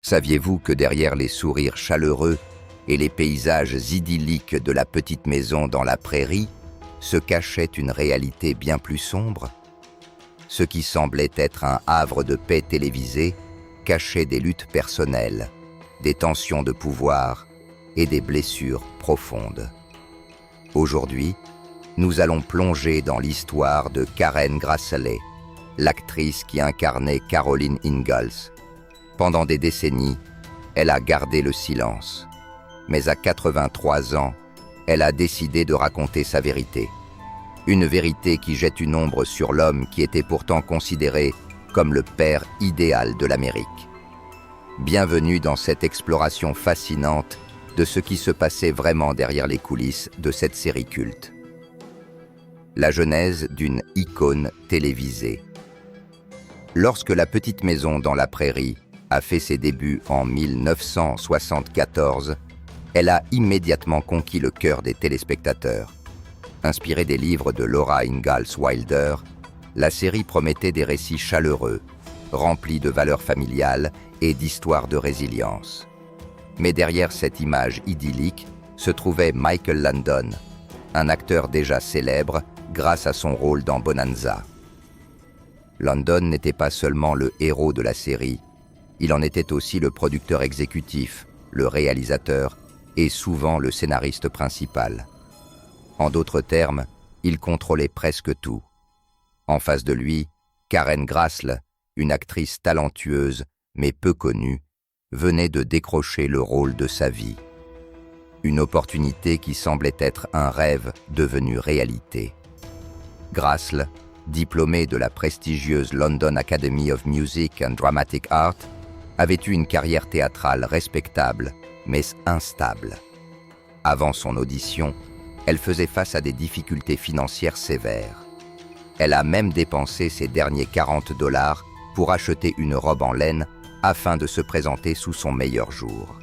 Saviez-vous que derrière les sourires chaleureux et les paysages idylliques de la petite maison dans la prairie se cachait une réalité bien plus sombre? Ce qui semblait être un havre de paix télévisé cachait des luttes personnelles, des tensions de pouvoir et des blessures profondes. Aujourd'hui, nous allons plonger dans l'histoire de Karen Grassley, l'actrice qui incarnait Caroline Ingalls. Pendant des décennies, elle a gardé le silence. Mais à 83 ans, elle a décidé de raconter sa vérité. Une vérité qui jette une ombre sur l'homme qui était pourtant considéré comme le père idéal de l'Amérique. Bienvenue dans cette exploration fascinante de ce qui se passait vraiment derrière les coulisses de cette série culte. La genèse d'une icône télévisée. Lorsque La Petite Maison dans la Prairie a fait ses débuts en 1974, elle a immédiatement conquis le cœur des téléspectateurs. Inspirée des livres de Laura Ingalls Wilder, la série promettait des récits chaleureux, remplis de valeurs familiales et d'histoires de résilience. Mais derrière cette image idyllique se trouvait Michael Landon, un acteur déjà célèbre grâce à son rôle dans Bonanza. Landon n'était pas seulement le héros de la série, il en était aussi le producteur exécutif, le réalisateur et souvent le scénariste principal. En d'autres termes, il contrôlait presque tout. En face de lui, Karen Grassley, une actrice talentueuse mais peu connue, venait de décrocher le rôle de sa vie. Une opportunité qui semblait être un rêve devenu réalité. Grassley, diplômée de la prestigieuse London Academy of Music and Dramatic Art, avait eu une carrière théâtrale respectable, mais instable. Avant son audition, elle faisait face à des difficultés financières sévères. Elle a même dépensé ses derniers $40 pour acheter une robe en laine afin de se présenter sous son meilleur jour.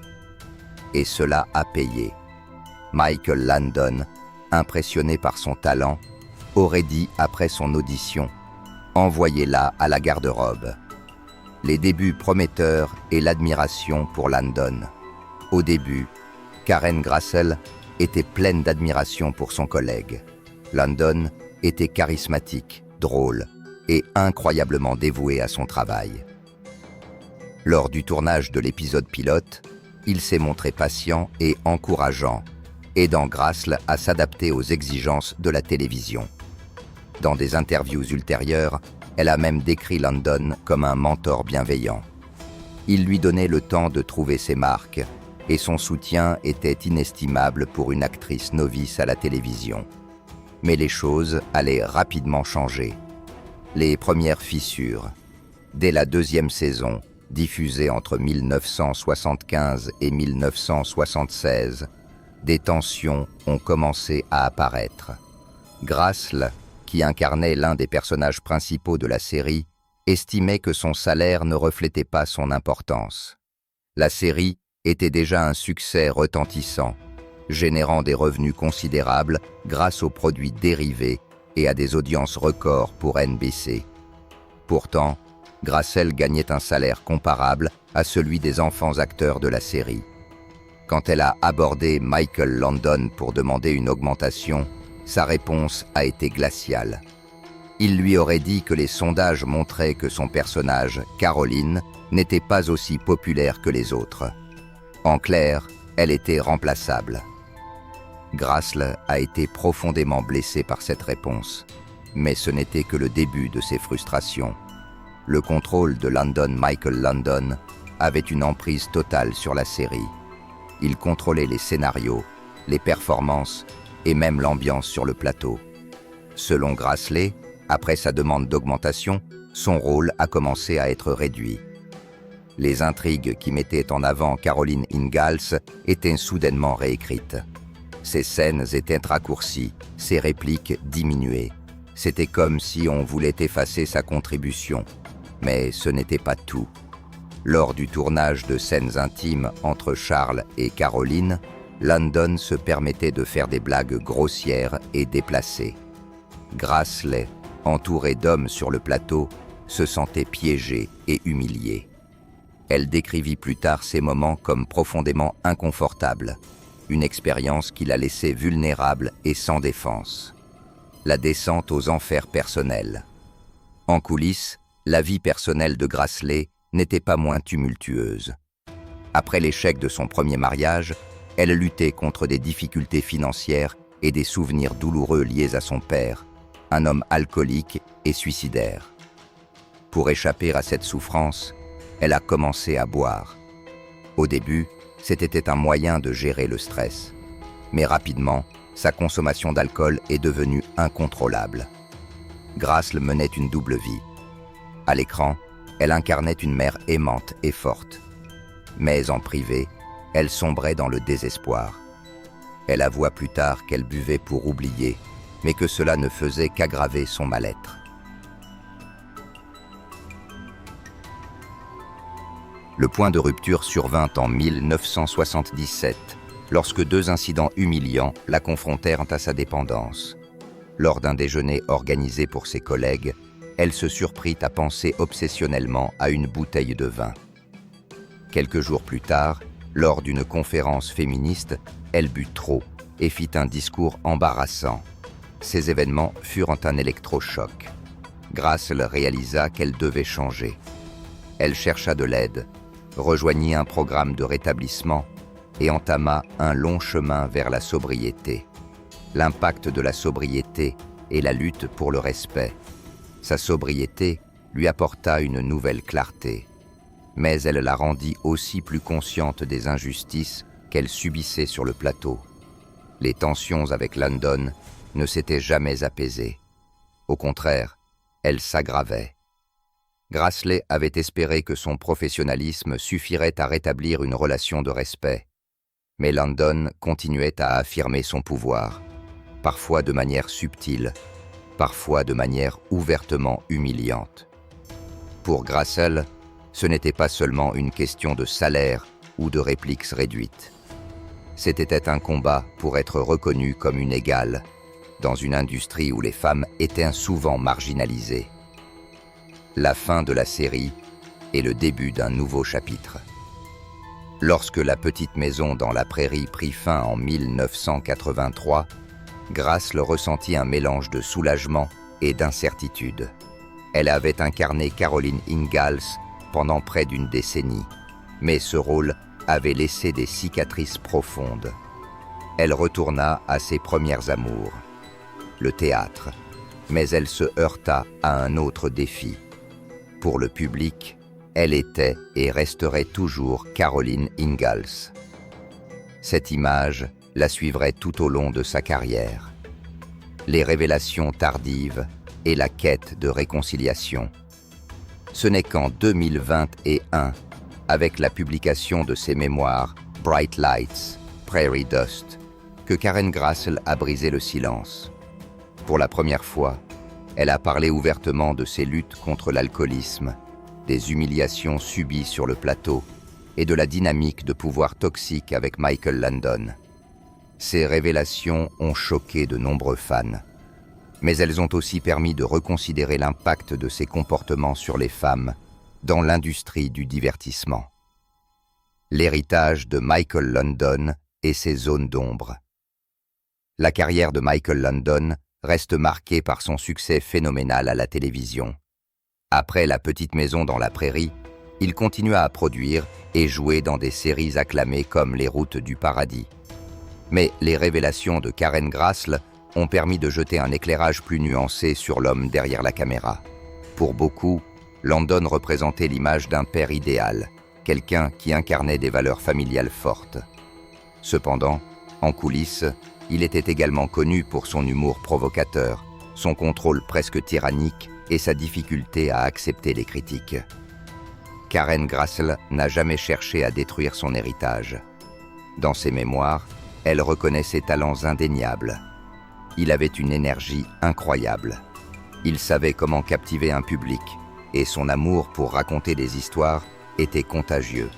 Et cela a payé. Michael Landon, impressionné par son talent, aurait dit après son audition « Envoyez-la à la garde-robe ». Les débuts prometteurs et l'admiration pour Landon. Au début, Karen Grassley était pleine d'admiration pour son collègue. Landon était charismatique, drôle et incroyablement dévoué à son travail. Lors du tournage de l'épisode pilote, il s'est montré patient et encourageant, aidant Grassley à s'adapter aux exigences de la télévision. Dans des interviews ultérieures, elle a même décrit Landon comme un mentor bienveillant. Il lui donnait le temps de trouver ses marques, et son soutien était inestimable pour une actrice novice à la télévision. Mais les choses allaient rapidement changer. Les premières fissures. Dès la deuxième saison, diffusée entre 1975 et 1976, des tensions ont commencé à apparaître. Grassley, qui incarnait l'un des personnages principaux de la série, estimait que son salaire ne reflétait pas son importance. La série était déjà un succès retentissant, générant des revenus considérables grâce aux produits dérivés et à des audiences records pour NBC. Pourtant, Grassley gagnait un salaire comparable à celui des enfants acteurs de la série. Quand elle a abordé Michael Landon pour demander une augmentation, sa réponse a été glaciale. Il lui aurait dit que les sondages montraient que son personnage, Caroline, n'était pas aussi populaire que les autres. En clair, elle était remplaçable. Grassley a été profondément blessé par cette réponse, mais ce n'était que le début de ses frustrations. Le contrôle de Michael Landon avait une emprise totale sur la série. Il contrôlait les scénarios, les performances et même l'ambiance sur le plateau. Selon Grassley, après sa demande d'augmentation, son rôle a commencé à être réduit. Les intrigues qui mettaient en avant Caroline Ingalls étaient soudainement réécrites. Ses scènes étaient raccourcies, ses répliques diminuées. C'était comme si on voulait effacer sa contribution. Mais ce n'était pas tout. Lors du tournage de scènes intimes entre Charles et Caroline, Landon se permettait de faire des blagues grossières et déplacées. Grassley, entouré d'hommes sur le plateau, se sentait piégé et humilié. Elle décrivit plus tard ces moments comme profondément inconfortables, une expérience qui la laissait vulnérable et sans défense. La descente aux enfers personnels. En coulisses, la vie personnelle de Grassley n'était pas moins tumultueuse. Après l'échec de son premier mariage, elle luttait contre des difficultés financières et des souvenirs douloureux liés à son père, un homme alcoolique et suicidaire. Pour échapper à cette souffrance, elle a commencé à boire. Au début, c'était un moyen de gérer le stress. Mais rapidement, sa consommation d'alcool est devenue incontrôlable. Grassl menait une double vie. À l'écran, elle incarnait une mère aimante et forte. Mais en privé, elle sombrait dans le désespoir. Elle avoua plus tard qu'elle buvait pour oublier, mais que cela ne faisait qu'aggraver son mal-être. Le point de rupture survint en 1977, lorsque deux incidents humiliants la confrontèrent à sa dépendance. Lors d'un déjeuner organisé pour ses collègues, elle se surprit à penser obsessionnellement à une bouteille de vin. Quelques jours plus tard, lors d'une conférence féministe, elle but trop et fit un discours embarrassant. Ces événements furent un électrochoc. Grassl réalisa qu'elle devait changer. Elle chercha de l'aide, rejoignit un programme de rétablissement et entama un long chemin vers la sobriété. L'impact de la sobriété et la lutte pour le respect. Sa sobriété lui apporta une nouvelle clarté, mais elle la rendit aussi plus consciente des injustices qu'elle subissait sur le plateau. Les tensions avec London ne s'étaient jamais apaisées. Au contraire, elles s'aggravaient. Grassley avait espéré que son professionnalisme suffirait à rétablir une relation de respect. Mais London continuait à affirmer son pouvoir, parfois de manière subtile, parfois de manière ouvertement humiliante. Pour Grassl, ce n'était pas seulement une question de salaire ou de répliques réduites. C'était un combat pour être reconnu comme une égale, dans une industrie où les femmes étaient souvent marginalisées. La fin de la série est le début d'un nouveau chapitre. Lorsque La petite maison dans la prairie prit fin en 1983, Grassl ressentit un mélange de soulagement et d'incertitude. Elle avait incarné Caroline Ingalls pendant près d'une décennie, mais ce rôle avait laissé des cicatrices profondes. Elle retourna à ses premières amours, le théâtre, mais elle se heurta à un autre défi. Pour le public, elle était et resterait toujours Caroline Ingalls. Cette image la suivrait tout au long de sa carrière. Les révélations tardives et la quête de réconciliation. Ce n'est qu'en 2021, avec la publication de ses mémoires Bright Lights, Prairie Dust, que Karen Grassl a brisé le silence. Pour la première fois, elle a parlé ouvertement de ses luttes contre l'alcoolisme, des humiliations subies sur le plateau et de la dynamique de pouvoir toxique avec Michael London. Ces révélations ont choqué de nombreux fans, mais elles ont aussi permis de reconsidérer l'impact de ses comportements sur les femmes dans l'industrie du divertissement. L'héritage de Michael London et ses zones d'ombre. La carrière de Michael London reste marquée par son succès phénoménal à la télévision. Après La petite maison dans la prairie, il continua à produire et jouer dans des séries acclamées comme Les routes du paradis. Mais les révélations de Karen Grassl ont permis de jeter un éclairage plus nuancé sur l'homme derrière la caméra. Pour beaucoup, London représentait l'image d'un père idéal, quelqu'un qui incarnait des valeurs familiales fortes. Cependant, en coulisses, il était également connu pour son humour provocateur, son contrôle presque tyrannique et sa difficulté à accepter les critiques. Karen Grassl n'a jamais cherché à détruire son héritage. Dans ses mémoires, elle reconnaît ses talents indéniables. Il avait une énergie incroyable. Il savait comment captiver un public, et son amour pour raconter des histoires était contagieux.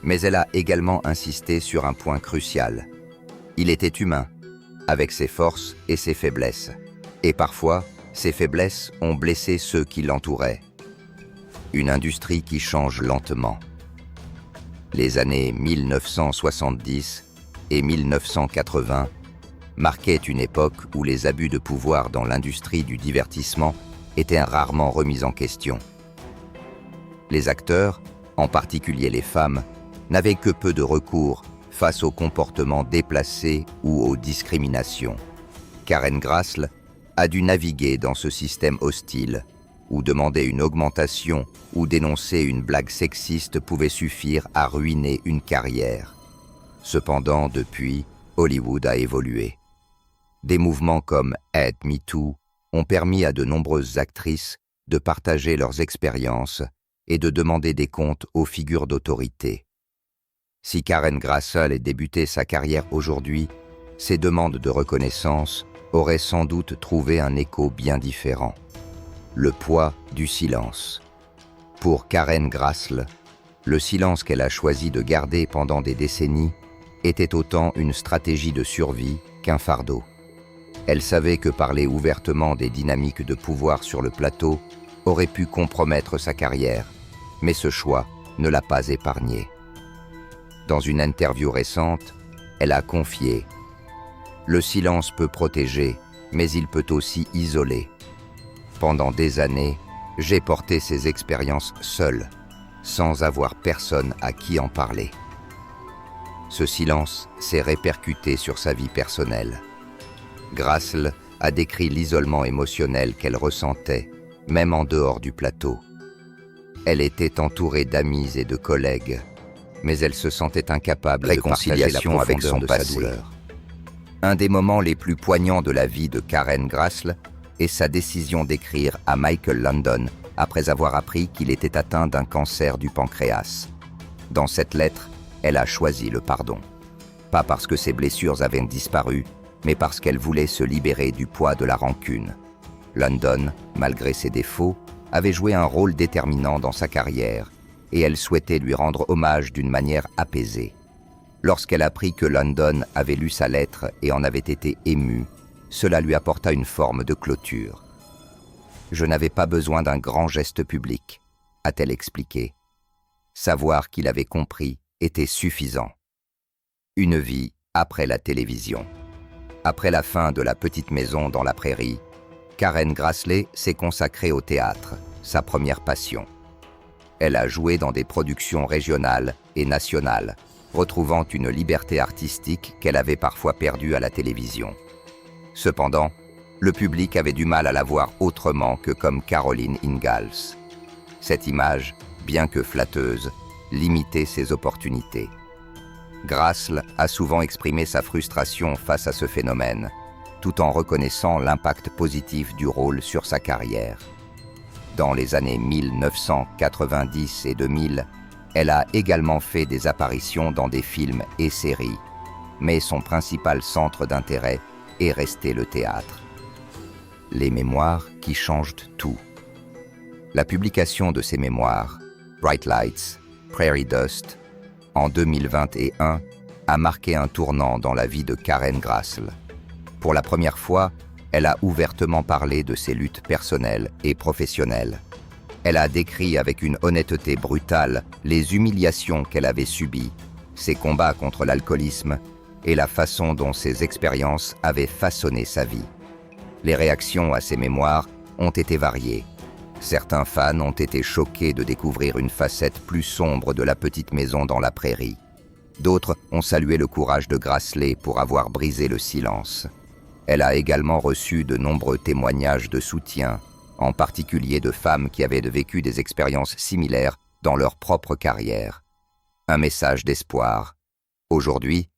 Mais elle a également insisté sur un point crucial. Il était humain, avec ses forces et ses faiblesses. Et parfois, ses faiblesses ont blessé ceux qui l'entouraient. Une industrie qui change lentement. Les années 1970 et 1980 marquaient une époque où les abus de pouvoir dans l'industrie du divertissement étaient rarement remis en question. Les acteurs, en particulier les femmes, n'avaient que peu de recours face aux comportements déplacés ou aux discriminations. Karen Grassl a dû naviguer dans ce système hostile, où demander une augmentation ou dénoncer une blague sexiste pouvait suffire à ruiner une carrière. Cependant, depuis, Hollywood a évolué. Des mouvements comme Add Me Too ont permis à de nombreuses actrices de partager leurs expériences et de demander des comptes aux figures d'autorité. Si Karen Grassl ait débuté sa carrière aujourd'hui, ses demandes de reconnaissance auraient sans doute trouvé un écho bien différent. Le poids du silence. Pour Karen Grassl, le silence qu'elle a choisi de garder pendant des décennies était autant une stratégie de survie qu'un fardeau. Elle savait que parler ouvertement des dynamiques de pouvoir sur le plateau aurait pu compromettre sa carrière, mais ce choix ne l'a pas épargnée. Dans une interview récente, elle a confié « Le silence peut protéger, mais il peut aussi isoler. Pendant des années, j'ai porté ces expériences seule, sans avoir personne à qui en parler. » Ce silence s'est répercuté sur sa vie personnelle. Grassl a décrit l'isolement émotionnel qu'elle ressentait, même en dehors du plateau. Elle était entourée d'amis et de collègues, mais elle se sentait incapable de partager la profondeur avec son passé. Douleur. Un des moments les plus poignants de la vie de Karen Grassl est sa décision d'écrire à Michael London après avoir appris qu'il était atteint d'un cancer du pancréas. Dans cette lettre, elle a choisi le pardon. Pas parce que ses blessures avaient disparu, mais parce qu'elle voulait se libérer du poids de la rancune. London, malgré ses défauts, avait joué un rôle déterminant dans sa carrière et elle souhaitait lui rendre hommage d'une manière apaisée. Lorsqu'elle apprit que London avait lu sa lettre et en avait été émue, cela lui apporta une forme de clôture. « Je n'avais pas besoin d'un grand geste public », a-t-elle expliqué. Savoir qu'il avait compris était suffisant. Une vie après la télévision. Après la fin de La Petite Maison dans la Prairie, Karen Grassl s'est consacrée au théâtre, sa première passion. Elle a joué dans des productions régionales et nationales, retrouvant une liberté artistique qu'elle avait parfois perdue à la télévision. Cependant, le public avait du mal à la voir autrement que comme Caroline Ingalls. Cette image, bien que flatteuse, limitait ses opportunités. Grassl a souvent exprimé sa frustration face à ce phénomène, tout en reconnaissant l'impact positif du rôle sur sa carrière. Dans les années 1990 et 2000, elle a également fait des apparitions dans des films et séries, mais son principal centre d'intérêt est resté le théâtre. Les mémoires qui changent tout. La publication de ces mémoires, Bright Lights, Prairie Dust, en 2021, a marqué un tournant dans la vie de Karen Grassl. Pour la première fois, elle a ouvertement parlé de ses luttes personnelles et professionnelles. Elle a décrit avec une honnêteté brutale les humiliations qu'elle avait subies, ses combats contre l'alcoolisme et la façon dont ces expériences avaient façonné sa vie. Les réactions à ces mémoires ont été variées. Certains fans ont été choqués de découvrir une facette plus sombre de La Petite Maison dans la Prairie. D'autres ont salué le courage de Grassl pour avoir brisé le silence. Elle a également reçu de nombreux témoignages de soutien, en particulier de femmes qui avaient vécu des expériences similaires dans leur propre carrière. Un message d'espoir. Aujourd'hui,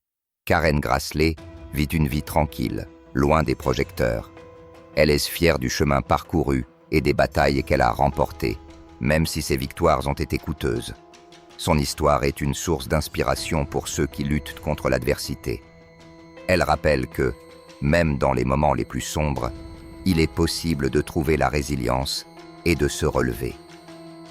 Karen Grassl vit une vie tranquille, loin des projecteurs. Elle est fière du chemin parcouru et des batailles qu'elle a remportées, même si ses victoires ont été coûteuses. Son histoire est une source d'inspiration pour ceux qui luttent contre l'adversité. Elle rappelle que, même dans les moments les plus sombres, il est possible de trouver la résilience et de se relever.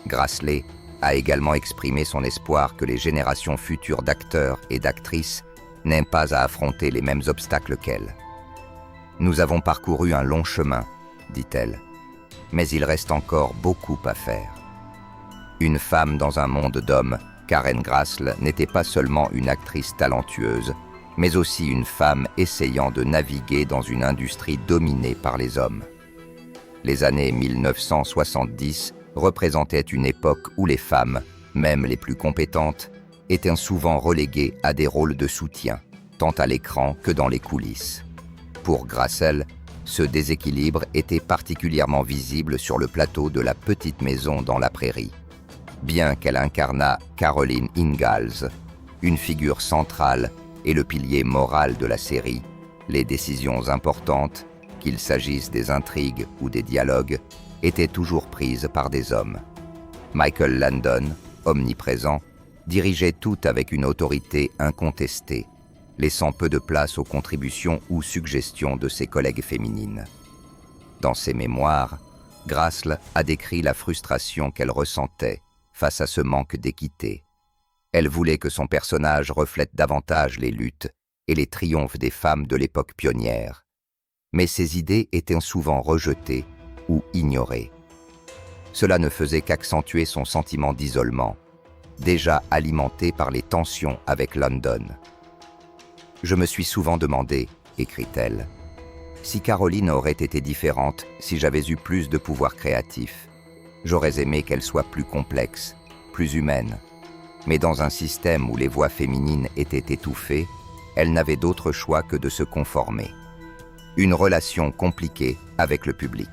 Grassl a également exprimé son espoir que les générations futures d'acteurs et d'actrices n'aient pas à affronter les mêmes obstacles qu'elle. « Nous avons parcouru un long chemin, dit-elle, mais il reste encore beaucoup à faire. Une femme dans un monde d'hommes, Karen Grassl n'était pas seulement une actrice talentueuse, mais aussi une femme essayant de naviguer dans une industrie dominée par les hommes. Les années 1970 représentaient une époque où les femmes, même les plus compétentes, étaient souvent reléguées à des rôles de soutien, tant à l'écran que dans les coulisses. Pour Grassl, ce déséquilibre était particulièrement visible sur le plateau de La Petite Maison dans la Prairie. Bien qu'elle incarnât Caroline Ingalls, une figure centrale et le pilier moral de la série, les décisions importantes, qu'il s'agisse des intrigues ou des dialogues, étaient toujours prises par des hommes. Michael Landon, omniprésent, dirigeait tout avec une autorité incontestée, laissant peu de place aux contributions ou suggestions de ses collègues féminines. Dans ses mémoires, Grassl a décrit la frustration qu'elle ressentait face à ce manque d'équité. Elle voulait que son personnage reflète davantage les luttes et les triomphes des femmes de l'époque pionnière. Mais ses idées étaient souvent rejetées ou ignorées. Cela ne faisait qu'accentuer son sentiment d'isolement, déjà alimenté par les tensions avec London. « Je me suis souvent demandé, écrit-elle, si Caroline aurait été différente si j'avais eu plus de pouvoir créatif. J'aurais aimé qu'elle soit plus complexe, plus humaine. Mais dans un système où les voix féminines étaient étouffées, elle n'avait d'autre choix que de se conformer. Une relation compliquée avec le public.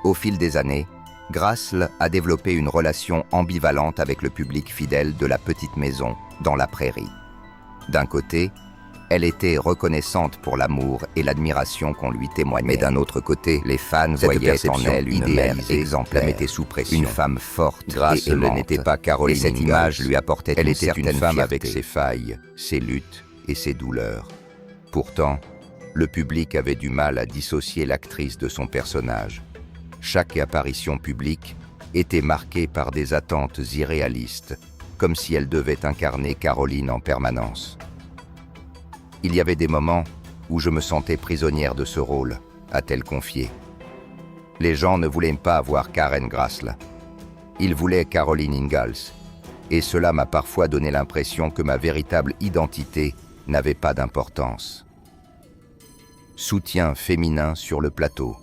Au fil des années, Grassl a développé une relation ambivalente avec le public fidèle de La Petite Maison dans la Prairie. D'un côté, elle était reconnaissante pour l'amour et l'admiration qu'on lui témoignait. Mais d'un autre côté, les fans voyaient en elle une mère exemplaire, la mettait sous pression. Une femme forte et aimante. N'était pas Caroline et cette image lui apportait une certaine fierté. Elle était une femme avec ses failles, ses luttes et ses douleurs. Pourtant, le public avait du mal à dissocier l'actrice de son personnage. Chaque apparition publique était marquée par des attentes irréalistes, comme si elle devait incarner Caroline en permanence. Il y avait des moments où je me sentais prisonnière de ce rôle, a-t-elle confié. Les gens ne voulaient pas voir Karen Grassl. Ils voulaient Caroline Ingalls, et cela m'a parfois donné l'impression que ma véritable identité n'avait pas d'importance. Soutien féminin sur le plateau.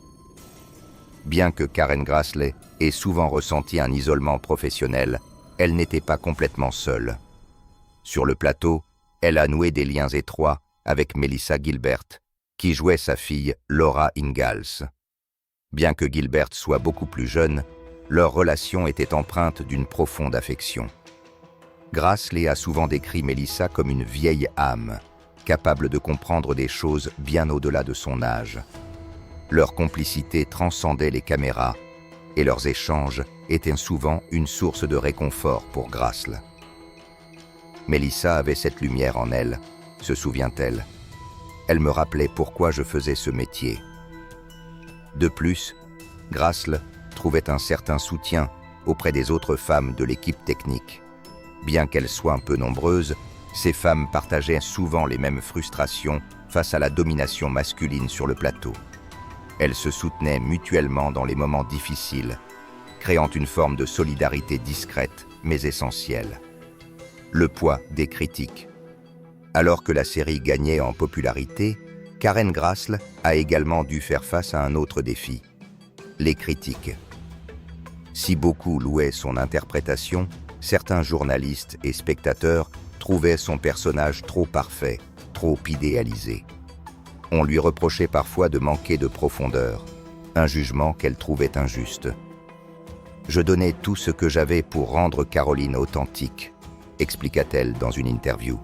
Bien que Karen Grassl ait souvent ressenti un isolement professionnel, elle n'était pas complètement seule. Sur le plateau, elle a noué des liens étroits avec Melissa Gilbert, qui jouait sa fille Laura Ingalls. Bien que Gilbert soit beaucoup plus jeune, leur relation était empreinte d'une profonde affection. Grassl a souvent décrit Melissa comme une vieille âme, capable de comprendre des choses bien au-delà de son âge. Leur complicité transcendait les caméras et leurs échanges étaient souvent une source de réconfort pour Grassl. Melissa avait cette lumière en elle, se souvient-elle. Elle me rappelait pourquoi je faisais ce métier. De plus, Grassl trouvait un certain soutien auprès des autres femmes de l'équipe technique. Bien qu'elles soient un peu nombreuses, ces femmes partageaient souvent les mêmes frustrations face à la domination masculine sur le plateau. Elles se soutenaient mutuellement dans les moments difficiles, créant une forme de solidarité discrète mais essentielle. Le poids des critiques. Alors que la série gagnait en popularité, Karen Grassl a également dû faire face à un autre défi, les critiques. Si beaucoup louaient son interprétation, certains journalistes et spectateurs trouvaient son personnage trop parfait, trop idéalisé. On lui reprochait parfois de manquer de profondeur, un jugement qu'elle trouvait injuste. « Je donnais tout ce que j'avais pour rendre Caroline authentique », expliqua-t-elle dans une interview.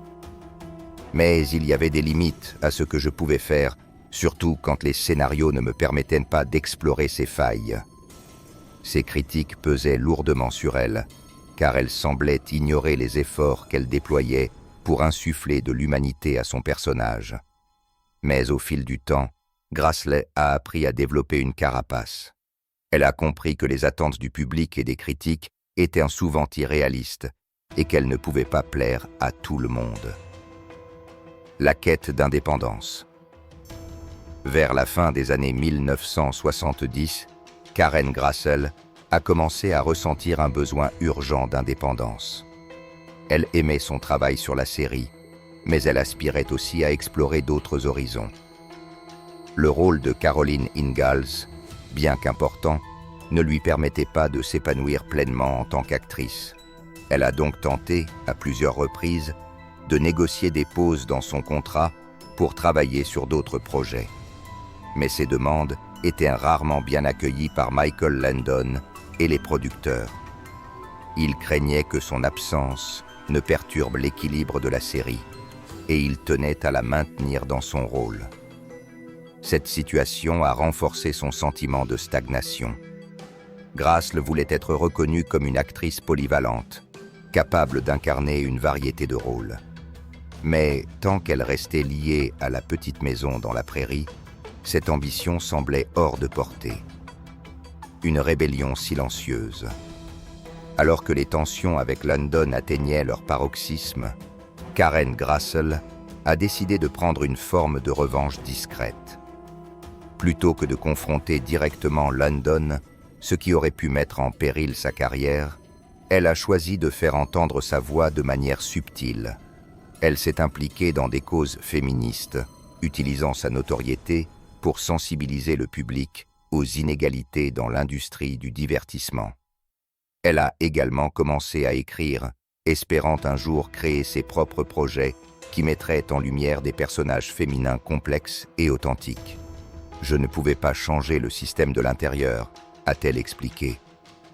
Mais il y avait des limites à ce que je pouvais faire, surtout quand les scénarios ne me permettaient pas d'explorer ses failles. Ces critiques pesaient lourdement sur elle, car elle semblait ignorer les efforts qu'elle déployait pour insuffler de l'humanité à son personnage. Mais au fil du temps, Grassl a appris à développer une carapace. Elle a compris que les attentes du public et des critiques étaient souvent irréalistes et qu'elle ne pouvait pas plaire à tout le monde. La quête d'indépendance. Vers la fin des années 1970, Karen Grassl a commencé à ressentir un besoin urgent d'indépendance. Elle aimait son travail sur la série, mais elle aspirait aussi à explorer d'autres horizons. Le rôle de Caroline Ingalls, bien qu'important, ne lui permettait pas de s'épanouir pleinement en tant qu'actrice. Elle a donc tenté, à plusieurs reprises, de négocier des pauses dans son contrat pour travailler sur d'autres projets. Mais ces demandes étaient rarement bien accueillies par Michael Landon et les producteurs. Ils craignaient que son absence ne perturbe l'équilibre de la série, et ils tenaient à la maintenir dans son rôle. Cette situation a renforcé son sentiment de stagnation. Grassl voulait être reconnue comme une actrice polyvalente, capable d'incarner une variété de rôles. Mais tant qu'elle restait liée à la petite maison dans la prairie, cette ambition semblait hors de portée. Une rébellion silencieuse. Alors que les tensions avec Landon atteignaient leur paroxysme, Karen Grassl a décidé de prendre une forme de revanche discrète. Plutôt que de confronter directement Landon, ce qui aurait pu mettre en péril sa carrière, elle a choisi de faire entendre sa voix de manière subtile. Elle s'est impliquée dans des causes féministes, utilisant sa notoriété pour sensibiliser le public aux inégalités dans l'industrie du divertissement. Elle a également commencé à écrire, espérant un jour créer ses propres projets qui mettraient en lumière des personnages féminins complexes et authentiques. « Je ne pouvais pas changer le système de l'intérieur », a-t-elle expliqué,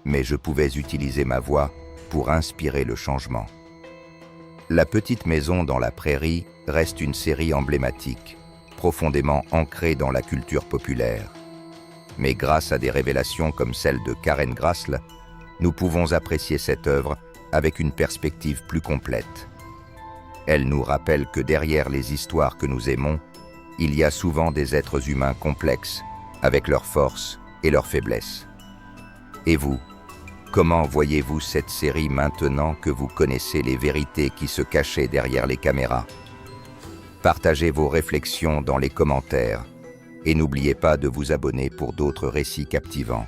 mais je pouvais utiliser ma voix pour inspirer le changement. La petite maison dans la prairie reste une série emblématique, profondément ancrée dans la culture populaire. Mais grâce à des révélations comme celle de Karen Grassl, nous pouvons apprécier cette œuvre avec une perspective plus complète. Elle nous rappelle que derrière les histoires que nous aimons, il y a souvent des êtres humains complexes, avec leurs forces et leurs faiblesses. Et vous, comment voyez-vous cette série maintenant que vous connaissez les vérités qui se cachaient derrière les caméras? Partagez vos réflexions dans les commentaires et n'oubliez pas de vous abonner pour d'autres récits captivants.